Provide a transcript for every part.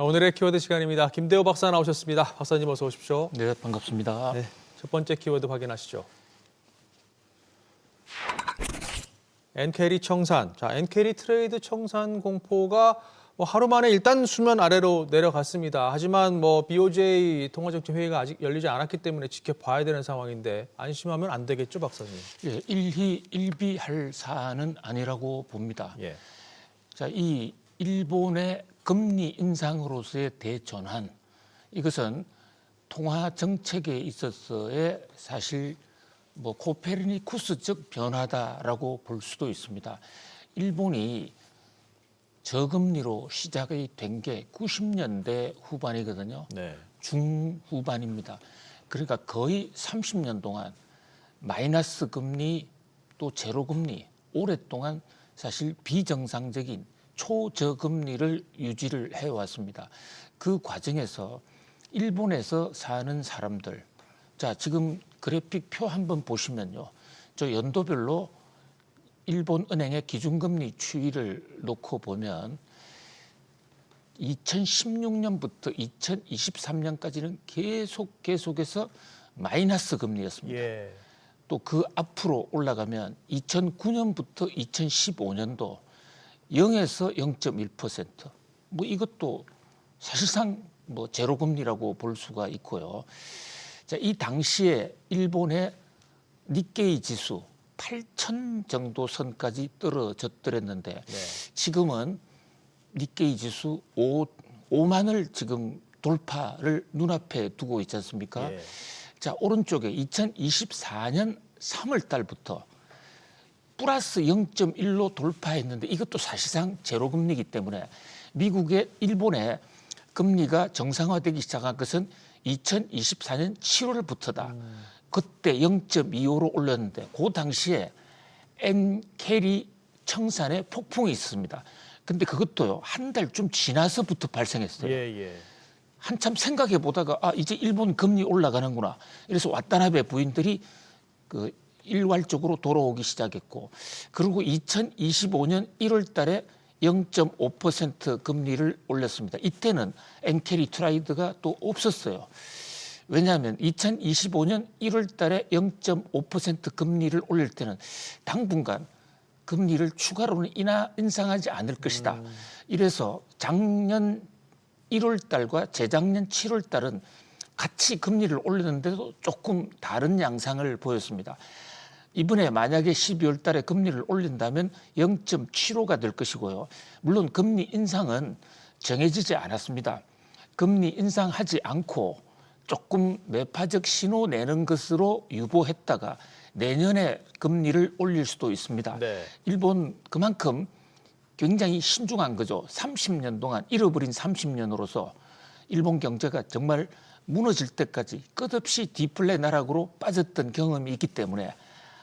오늘의 키워드 시간입니다. 김대호 박사 나오셨습니다. 박사님 어서 오십시오. 네, 반갑습니다. 네, 첫 번째 키워드 확인하시죠. 엔캐리 청산. 자, 엔캐리 트레이드 청산 공포가 하루 만에 일단 수면 아래로 내려갔습니다. 하지만 BOJ 통화정책회의가 아직 열리지 않았기 때문에 지켜봐야 되는 상황인데 안심하면 안 되겠죠, 박사님? 예, 일희일비할 사안은 아니라고 봅니다. 예. 자, 이 일본의 금리 인상으로서의 대전환, 이것은 통화 정책에 있어서의 사실 코페르니쿠스적 변화다라고 볼 수도 있습니다. 일본이 저금리로 시작이 된 게 90년대 후반이거든요. 네. 중후반입니다. 그러니까 거의 30년 동안 마이너스 금리 또 제로 금리 오랫동안 사실 비정상적인 초저금리를 유지를 해왔습니다. 그 과정에서 일본에서 사는 사람들, 자 지금 그래픽 표 한번 보시면요, 저 연도별로 일본 은행의 기준금리 추이를 놓고 보면 2016년부터 2023년까지는 계속해서 마이너스 금리였습니다. 예. 또 그 앞으로 올라가면 2009년부터 2015년도 0에서 0.1%. 이것도 사실상 제로 금리라고 볼 수가 있고요. 자, 이 당시에 일본의 니케이 지수 8,000 정도 선까지 떨어졌더랬는데 네. 지금은 니케이 지수 5만을 지금 돌파를 눈앞에 두고 있지 않습니까? 예. 자, 오른쪽에 2024년 3월 달부터 플러스 0.1로 돌파했는데 이것도 사실상 제로 금리이기 때문에 미국의 일본의 금리가 정상화되기 시작한 것은 2024년 7월부터다. 그때 0.25로 올렸는데 그 당시에 엔캐리 청산의 폭풍이 있었습니다. 근데 그것도요, 한 달쯤 지나서부터 발생했어요. 예. 한참 생각해 보다가 이제 일본 금리 올라가는구나. 이래서 와타나베 부인들이 일괄적으로 돌아오기 시작했고, 그리고 2025년 1월 달에 0.5% 금리를 올렸습니다. 이때는 엔캐리 트레이드가 또 없었어요. 왜냐하면 2025년 1월 달에 0.5% 금리를 올릴 때는 당분간 금리를 추가로는 인상하지 않을 것이다. 이래서 작년 1월 달과 재작년 7월 달은 같이 금리를 올렸는데도 조금 다른 양상을 보였습니다. 이번에 만약에 12월 달에 금리를 올린다면 0.75가 될 것이고요. 물론 금리 인상은 정해지지 않았습니다. 금리 인상하지 않고 조금 매파적 신호 내는 것으로 유보했다가 내년에 금리를 올릴 수도 있습니다. 네. 일본 그만큼 굉장히 신중한 거죠. 30년 동안 잃어버린 30년으로서 일본 경제가 정말 무너질 때까지 끝없이 디플레 나락으로 빠졌던 경험이 있기 때문에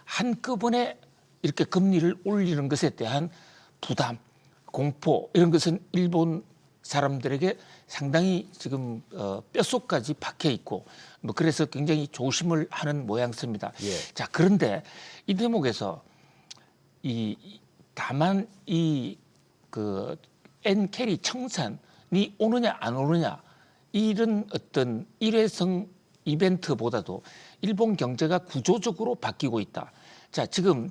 한꺼번에 이렇게 금리를 올리는 것에 대한 부담, 공포 이런 것은 일본 사람들에게 상당히 지금 뼛속까지 박혀 있고 그래서 굉장히 조심을 하는 모양새입니다. 예. 자, 그런데 이 대목에서 다만 엔캐리 청산이 오느냐 안 오느냐 이런 어떤 일회성 이벤트보다도 일본 경제가 구조적으로 바뀌고 있다. 자, 지금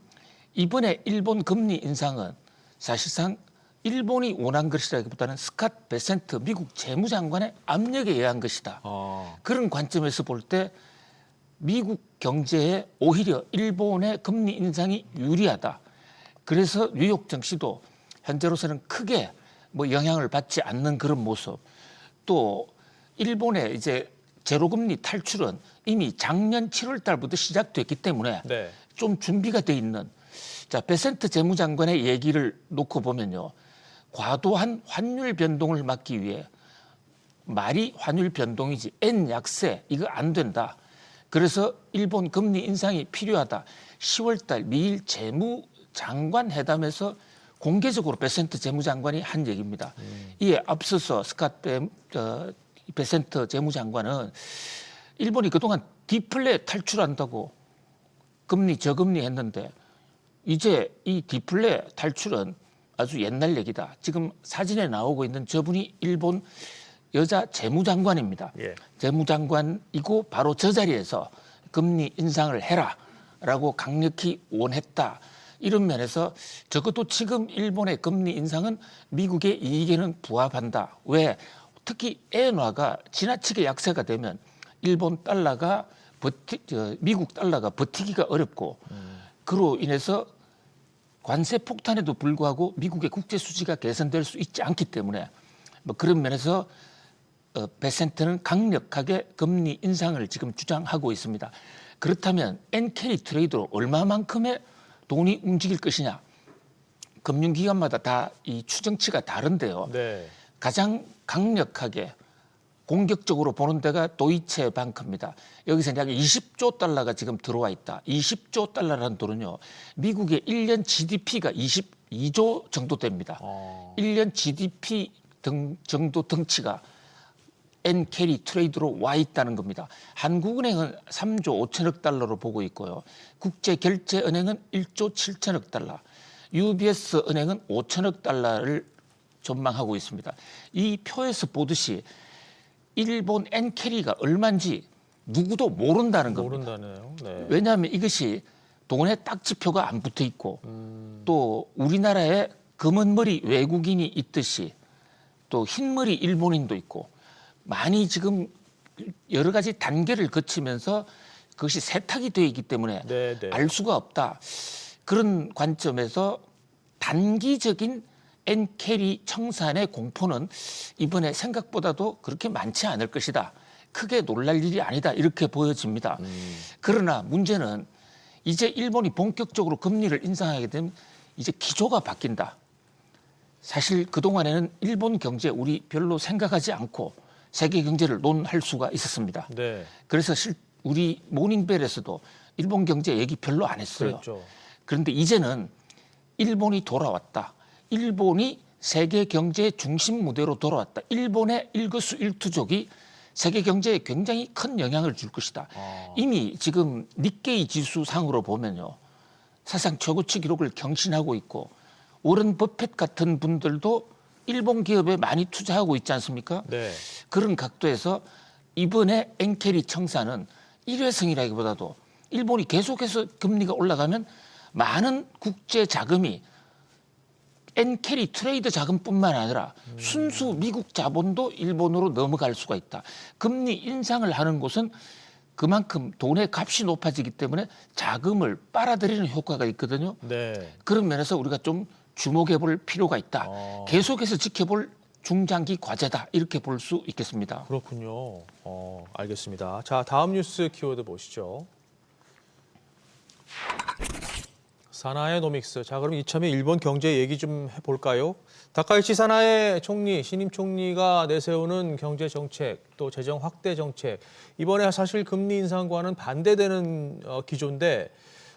이번에 일본 금리 인상은 사실상 일본이 원한 것이라기보다는 스캇 베센트 미국 재무장관의 압력에 의한 것이다. 그런 관점에서 볼 때 미국 경제에 오히려 일본의 금리 인상이 유리하다. 그래서 뉴욕 증시도 현재로서는 크게 영향을 받지 않는 그런 모습. 또 일본의 이제 제로금리 탈출은 이미 작년 7월 달부터 시작됐기 때문에 네. 좀 준비가 돼 있는. 자, 베센트 재무장관의 얘기를 놓고 보면요, 과도한 환율 변동을 막기 위해 말이 환율 변동이지 엔 약세 이거 안 된다. 그래서 일본 금리 인상이 필요하다. 10월 달 미일 재무장관 회담에서 공개적으로 베센트 재무장관이 한 얘기입니다. 이에 앞서서 베센트 재무장관은 일본이 그동안 디플레 탈출한다고 금리 저금리 했는데 이제 이 디플레 탈출은 아주 옛날 얘기다. 지금 사진에 나오고 있는 저분이 일본 여자 재무장관입니다. 예. 재무장관이고 바로 저 자리에서 금리 인상을 해라라고 강력히 원했다. 이런 면에서 적어도 지금 일본의 금리 인상은 미국의 이익에는 부합한다. 왜? 특히 엔화가 지나치게 약세가 되면 일본 달러가 미국 달러가 버티기가 어렵고 그로 인해서 관세 폭탄에도 불구하고 미국의 국제 수지가 개선될 수 있지 않기 때문에 뭐 그런 면에서 베센트는 강력하게 금리 인상을 지금 주장하고 있습니다. 그렇다면 엔캐리 트레이드로 얼마만큼의 돈이 움직일 것이냐? 금융기관마다 다 이 추정치가 다른데요. 네. 가장 강력하게 공격적으로 보는 데가 도이체 방크입니다. 여기서 약 20조 달러가 지금 들어와 있다. 20조 달러라는 돈은요, 미국의 1년 GDP가 22조 정도 됩니다. 1년 GDP 정도 덩치가 엔캐리 트레이드로 와 있다는 겁니다. 한국은행은 3조 5천억 달러로 보고 있고요. 국제결제은행은 1조 7천억 달러, UBS 은행은 5천억 달러를 전망하고 있습니다. 이 표에서 보듯이 일본 엔캐리가 얼마인지 누구도 모른다는 겁니다. 모른다네요. 네. 왜냐하면 이것이 돈에 딱지표가 안 붙어 있고 또 우리나라에 검은 머리 외국인이 있듯이 또 흰머리 일본인도 있고 많이 지금 여러 가지 단계를 거치면서 그것이 세탁이 되어 있기 때문에 네, 네. 알 수가 없다. 그런 관점에서 단기적인 엔캐리 청산의 공포는 이번에 생각보다도 그렇게 많지 않을 것이다. 크게 놀랄 일이 아니다. 이렇게 보여집니다. 그러나 문제는 이제 일본이 본격적으로 금리를 인상하게 되면 이제 기조가 바뀐다. 사실 그동안에는 일본 경제 우리 별로 생각하지 않고 세계 경제를 논할 수가 있었습니다. 네. 그래서 우리 모닝벨에서도 일본 경제 얘기 별로 안 했어요. 그렇죠. 그런데 이제는 일본이 돌아왔다. 일본이 세계 경제의 중심 무대로 돌아왔다. 일본의 일거수일투족이 세계 경제에 굉장히 큰 영향을 줄 것이다. 이미 지금 니케이 지수 상으로 보면요, 사상 최고치 기록을 경신하고 있고 워런 버핏 같은 분들도 일본 기업에 많이 투자하고 있지 않습니까? 네. 그런 각도에서 이번에 엔캐리 청산은 일회성이라기보다도 일본이 계속해서 금리가 올라가면 많은 국제 자금이 엔캐리 트레이드 자금뿐만 아니라 순수 미국 자본도 일본으로 넘어갈 수가 있다. 금리 인상을 하는 곳은 그만큼 돈의 값이 높아지기 때문에 자금을 빨아들이는 효과가 있거든요. 네. 그런 면에서 우리가 좀 주목해 볼 필요가 있다. 계속해서 지켜볼 중장기 과제다. 이렇게 볼 수 있겠습니다. 그렇군요. 알겠습니다. 자, 다음 뉴스 키워드 보시죠. 사나이 노믹스. 자, 그럼 이참에 일본 경제 얘기 좀 해볼까요? 다카이치 사나이 총리, 신임 총리가 내세우는 경제 정책, 또 재정 확대 정책. 이번에 사실 금리 인상과는 반대되는 기조인데,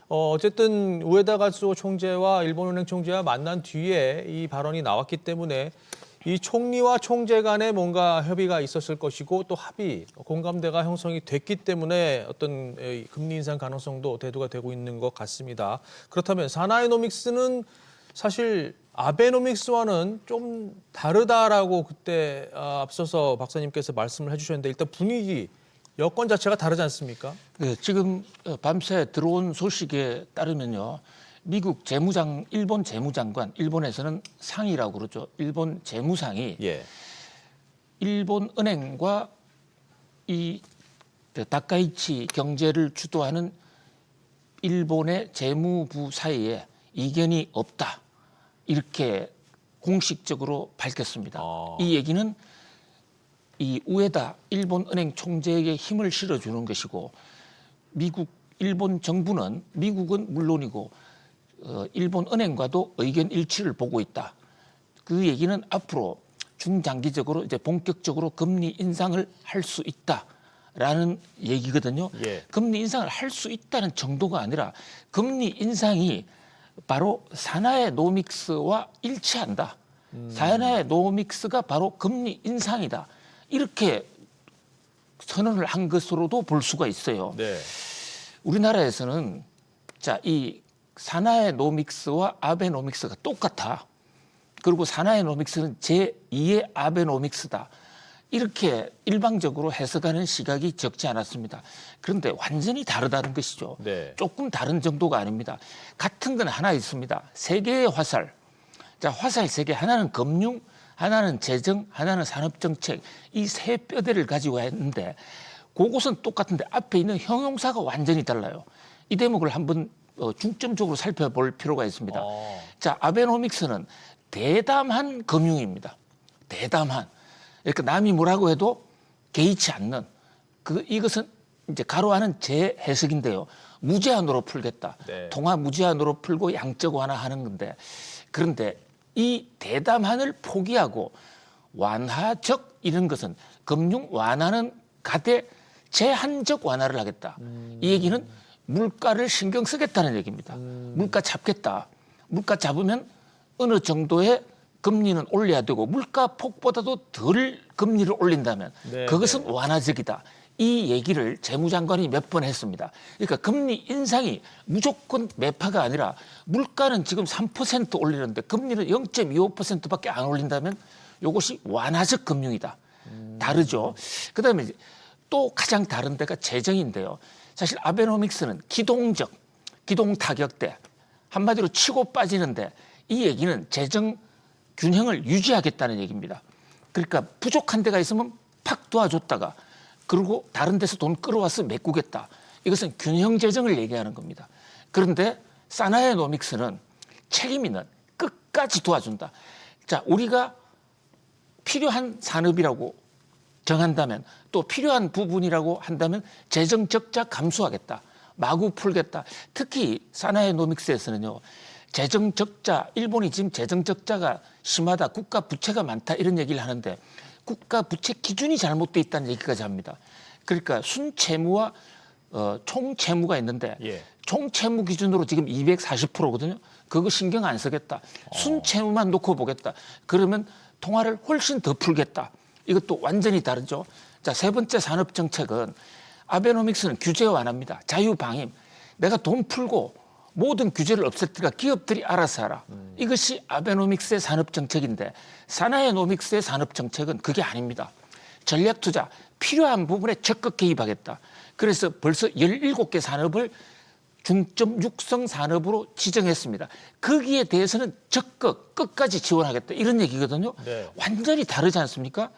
어쨌든 우에다 가츠오 총재와 일본은행 총재와 만난 뒤에 이 발언이 나왔기 때문에 이 총리와 총재 간에 뭔가 협의가 있었을 것이고 또 합의, 공감대가 형성이 됐기 때문에 어떤 금리 인상 가능성도 대두가 되고 있는 것 같습니다. 그렇다면 사나이노믹스는 사실 아베노믹스와는 좀 다르다라고 그때 앞서서 박사님께서 말씀을 해주셨는데 일단 분위기, 여건 자체가 다르지 않습니까? 네, 지금 밤새 들어온 소식에 따르면요. 미국 일본 재무장관, 일본에서는 상이라고 그러죠. 일본 재무상이 예. 일본 은행과 이 다카이치 경제를 주도하는 일본의 재무부 사이에 이견이 없다. 이렇게 공식적으로 밝혔습니다. 이 얘기는 이 우에다 일본 은행 총재에게 힘을 실어주는 것이고 일본 정부는 미국은 물론이고 일본 은행과도 의견 일치를 보고 있다. 그 얘기는 앞으로 중장기적으로 이제 본격적으로 금리 인상을 할 수 있다라는 얘기거든요. 예. 금리 인상을 할 수 있다는 정도가 아니라 금리 인상이 바로 사나이 노믹스와 일치한다. 사나이 노믹스가 바로 금리 인상이다. 이렇게 선언을 한 것으로도 볼 수가 있어요. 네. 우리나라에서는 자, 이 사나이 노믹스와 아베노믹스가 똑같아. 그리고 사나이 노믹스는 제2의 아베노믹스다. 이렇게 일방적으로 해석하는 시각이 적지 않았습니다. 그런데 완전히 다르다는 것이죠. 네. 조금 다른 정도가 아닙니다. 같은 건 하나 있습니다. 세 개의 화살. 자, 화살 세 개. 하나는 금융, 하나는 재정, 하나는 산업정책. 이 세 뼈대를 가지고 했는데 그것은 똑같은데 앞에 있는 형용사가 완전히 달라요. 이 대목을 한번 중점적으로 살펴볼 필요가 있습니다. 자, 아베노믹스는 대담한 금융입니다. 대담한. 그러니까 남이 뭐라고 해도 개의치 않는 이것은 이제 가로하는 제 해석인데요. 무제한으로 풀겠다. 네. 통화 무제한으로 풀고 양적 완화하는 건데 그런데 이 대담한을 포기하고 완화적 이런 것은 금융 완화는 가되 제한적 완화를 하겠다. 이 얘기는 물가를 신경 쓰겠다는 얘기입니다. 물가 잡겠다. 물가 잡으면 어느 정도의 금리는 올려야 되고 물가 폭보다도 덜 금리를 올린다면 네, 그것은 네. 완화적이다. 이 얘기를 재무장관이 몇 번 했습니다. 그러니까 금리 인상이 무조건 매파가 아니라 물가는 지금 3% 올리는데 금리는 0.25%밖에 안 올린다면 이것이 완화적 금융이다. 다르죠. 그다음에 이제 또 가장 다른 데가 재정인데요. 사실 아베노믹스는 기동적, 기동 타격대 한마디로 치고 빠지는데 이 얘기는 재정 균형을 유지하겠다는 얘기입니다. 그러니까 부족한 데가 있으면 팍 도와줬다가 그리고 다른 데서 돈 끌어와서 메꾸겠다. 이것은 균형 재정을 얘기하는 겁니다. 그런데 사나에노믹스는 책임 있는 끝까지 도와준다. 자, 우리가 필요한 산업이라고 정한다면 또 필요한 부분이라고 한다면 재정 적자 감수하겠다. 마구 풀겠다. 특히 사나에노믹스에서는요. 재정 적자, 일본이 지금 재정 적자가 심하다. 국가 부채가 많다. 이런 얘기를 하는데 국가 부채 기준이 잘못돼 있다는 얘기까지 합니다. 그러니까 순채무와 총채무가 있는데 예. 총채무 기준으로 지금 240%거든요. 그거 신경 안 쓰겠다. 순채무만 놓고 보겠다. 그러면 통화를 훨씬 더 풀겠다. 이것도 완전히 다르죠. 자, 세 번째 산업정책은 아베노믹스는 규제 완화입니다. 자유방임. 내가 돈 풀고 모든 규제를 없앨 테니까 기업들이 알아서 하라. 이것이 아베노믹스의 산업정책인데 사나에노믹스의 산업정책은 그게 아닙니다. 전략투자, 필요한 부분에 적극 개입하겠다. 그래서 벌써 17개 산업을 중점 육성 산업으로 지정했습니다. 거기에 대해서는 적극 끝까지 지원하겠다. 이런 얘기거든요. 네. 완전히 다르지 않습니까?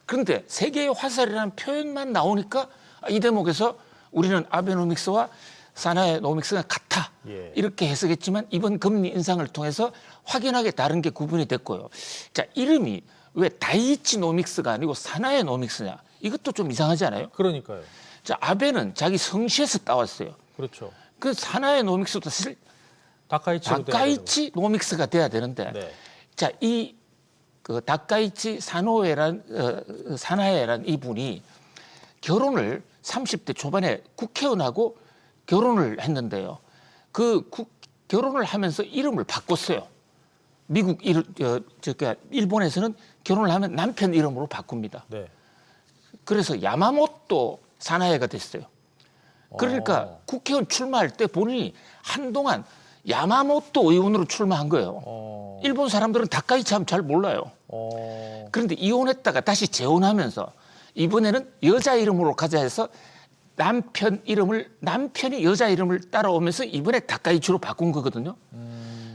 그런데 세계의 화살이라는 표현만 나오니까 이 대목에서 우리는 아베노믹스와 사나에노믹스가 같아. 예. 이렇게 해석했지만 이번 금리 인상을 통해서 확연하게 다른 게 구분이 됐고요. 자, 이름이 왜 다이치노믹스가 아니고 사나에노믹스냐? 이것도 좀 이상하지 않아요? 그러니까요. 자, 아베는 자기 성씨에서 따왔어요. 그렇죠. 그 사나에노믹스도 사실 다카이치로 다카이치 노믹스가 돼야 되는데 네. 자, 그 다카이치 사나에란 이분이 결혼을 30대 초반에 국회의원하고 결혼을 했는데요. 결혼을 하면서 이름을 바꿨어요. 일본에서는 결혼을 하면 남편 이름으로 바꿉니다. 네. 그래서 야마모토 사나에가 됐어요. 그러니까 국회의원 출마할 때 본인이 한동안 야마모토 의원으로 출마한 거예요. 일본 사람들은 다카이치 하면 잘 몰라요. 그런데 이혼했다가 다시 재혼하면서 이번에는 여자 이름으로 가자 해서 남편이 여자 이름을 따라오면서 이번에 다카이치로 바꾼 거거든요.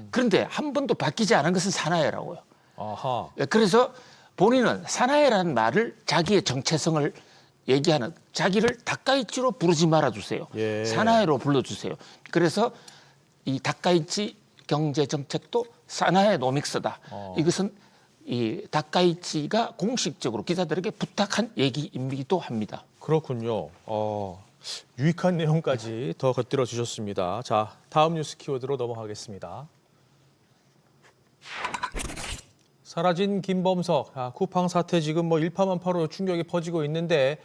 그런데 한 번도 바뀌지 않은 것은 사나에라고요. 아하. 그래서 본인은 사나에라는 말을 자기의 정체성을 얘기하는 자기를 다카이치로 부르지 말아주세요. 예. 사나에로 불러주세요. 그래서 이 다카이치 경제정책도 사나에 노믹스다. 이것은 이 다카이치가 공식적으로 기자들에게 부탁한 얘기이기도 합니다. 그렇군요. 유익한 내용까지 더 곁들여 주셨습니다. 자, 다음 뉴스 키워드로 넘어가겠습니다. 사라진 김범석, 쿠팡 사태 지금 뭐 일파만파로 충격이 퍼지고 있는데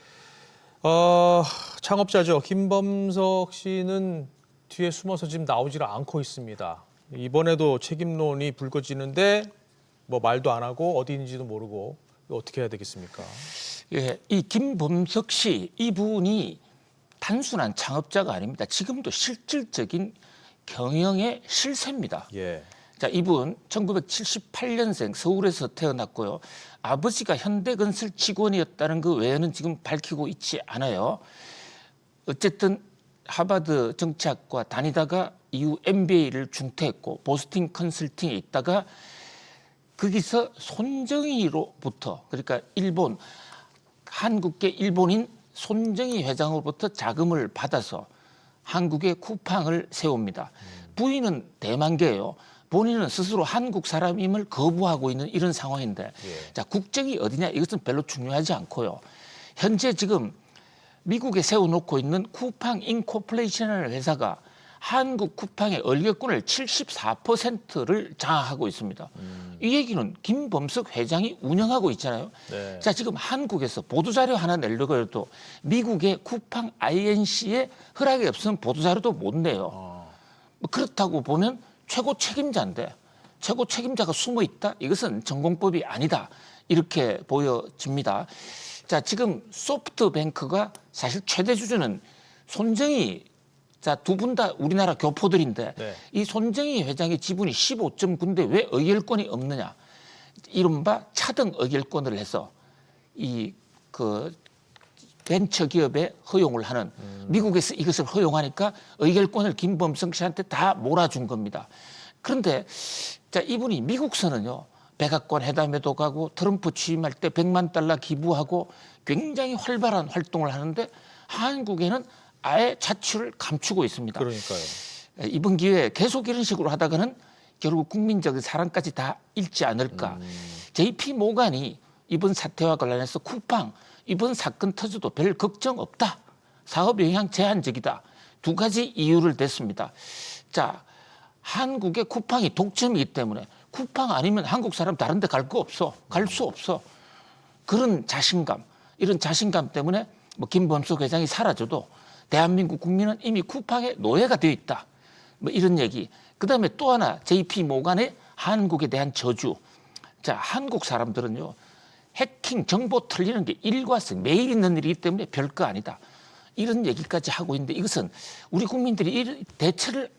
창업자죠. 김범석 씨는 뒤에 숨어서 지금 나오질 않고 있습니다. 이번에도 책임론이 불거지는데 뭐 말도 안 하고 어디 있는지도 모르고 어떻게 해야 되겠습니까? 예, 이 김범석 씨 이분이 단순한 창업자가 아닙니다. 지금도 실질적인 경영의 실세입니다. 예. 자, 이분 1978년생 서울에서 태어났고요. 아버지가 현대건설 직원이었다는 그 외에는 지금 밝히고 있지 않아요. 어쨌든 하버드 정치학과 다니다가 이후 MBA를 중퇴했고 보스팅 컨설팅에 있다가 거기서 손정희로부터, 그러니까 일본 한국계 일본인 손정희 회장으로부터 자금을 받아서 한국에 쿠팡을 세웁니다. 부인은 대만계예요. 본인은 스스로 한국 사람임을 거부하고 있는 이런 상황인데, 자, 국적이 어디냐 이것은 별로 중요하지 않고요. 현재 지금 미국에 세워놓고 있는 쿠팡 인코퍼레이션이라는 회사가 한국 쿠팡의 얼개권을 74%를 장악하고 있습니다. 이 얘기는 김범석 회장이 운영하고 있잖아요. 네. 자, 지금 한국에서 보도자료 하나 내려고 해도 미국의 쿠팡 INC의 허락이 없으면 보도자료도 못 내요. 뭐 그렇다고 보면 최고 책임자인데 최고 책임자가 숨어 있다? 이것은 전공법이 아니다. 이렇게 보여집니다. 자, 지금 소프트뱅크가 사실 최대 주주는 손정희, 자, 두 분 다 우리나라 교포들인데 네. 이 손정희 회장의 지분이 15.9인데 왜 의결권이 없느냐? 이른바 차등 의결권을 해서 이 그 벤처 기업에 허용을 하는, 미국에서 이것을 허용하니까 의결권을 김범석 씨한테 다 몰아준 겁니다. 그런데 자, 이분이 미국서는요, 백악관 회담에도 가고 트럼프 취임할 때 100만 달러 기부하고 굉장히 활발한 활동을 하는데 한국에는 아예 자취를 감추고 있습니다. 그러니까요. 이번 기회에 계속 이런 식으로 하다가는 결국 국민적인 사랑까지 다 잃지 않을까. JP 모간이 이번 사태와 관련해서 쿠팡 이번 사건 터져도 별 걱정 없다. 사업 영향 제한적이다. 두 가지 이유를 댔습니다. 자, 한국의 쿠팡이 독점이기 때문에 쿠팡 아니면 한국 사람 다른 데 갈 거 없어. 갈 수 없어. 그런 자신감, 이런 자신감 때문에 뭐 김범석 회장이 사라져도 대한민국 국민은 이미 쿠팡의 노예가 되어 있다. 뭐 이런 얘기. 그다음에 또 하나 JP 모간의 한국에 대한 저주. 자, 한국 사람들은요, 해킹 정보 털리는 게 일과성 매일 있는 일이기 때문에 별거 아니다. 이런 얘기까지 하고 있는데 이것은 우리 국민들이 이 대처를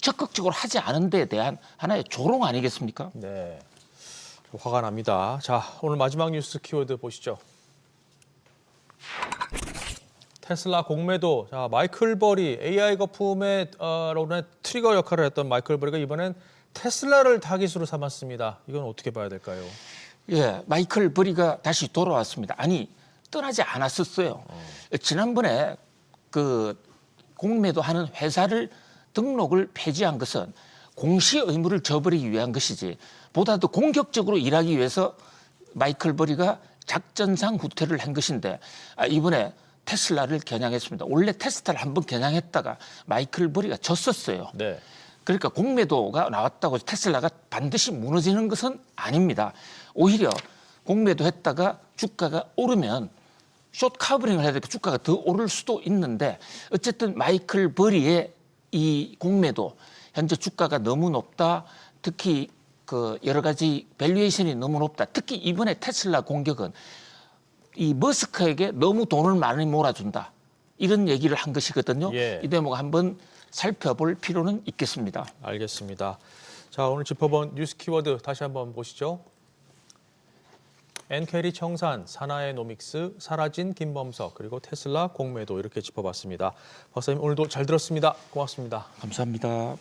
적극적으로 하지 않은 데에 대한 하나의 조롱 아니겠습니까? 네. 화가 납니다. 자, 오늘 마지막 뉴스 키워드 보시죠. 테슬라 공매도. 자, 마이클 버리, AI 거품의 트리거 역할을 했던 마이클 버리가 이번엔 테슬라를 타깃으로 삼았습니다. 이건 어떻게 봐야 될까요? 예, 마이클 버리가 다시 돌아왔습니다. 아니, 떠나지 않았었어요. 지난번에 그 공매도 하는 회사를 등록을 폐지한 것은 공시 의무를 저버리기 위한 것이지, 보다 더 공격적으로 일하기 위해서 마이클 버리가 작전상 후퇴를 한 것인데, 이번에 테슬라를 겨냥했습니다. 원래 테스라를 한번 겨냥했다가 마이클 버리가 졌었어요. 네. 그러니까 공매도가 나왔다고 테슬라가 반드시 무너지는 것은 아닙니다. 오히려 공매도 했다가 주가가 오르면 숏 카버링을 해야 되니까 주가가 더 오를 수도 있는데, 어쨌든 마이클 버리의 이 공매도, 현재 주가가 너무 높다. 특히 그 여러 가지 밸류에이션이 너무 높다. 특히 이번에 테슬라 공격은 이 머스크에게 너무 돈을 많이 몰아준다. 이런 얘기를 한 것이거든요. 예. 이 대목 한번 살펴볼 필요는 있겠습니다. 알겠습니다. 자, 오늘 짚어본 뉴스 키워드 다시 한번 보시죠. 엔캐리 청산, 사나에노믹스, 사라진 김범석, 그리고 테슬라 공매도 이렇게 짚어봤습니다. 박사님 오늘도 잘 들었습니다. 고맙습니다. 감사합니다.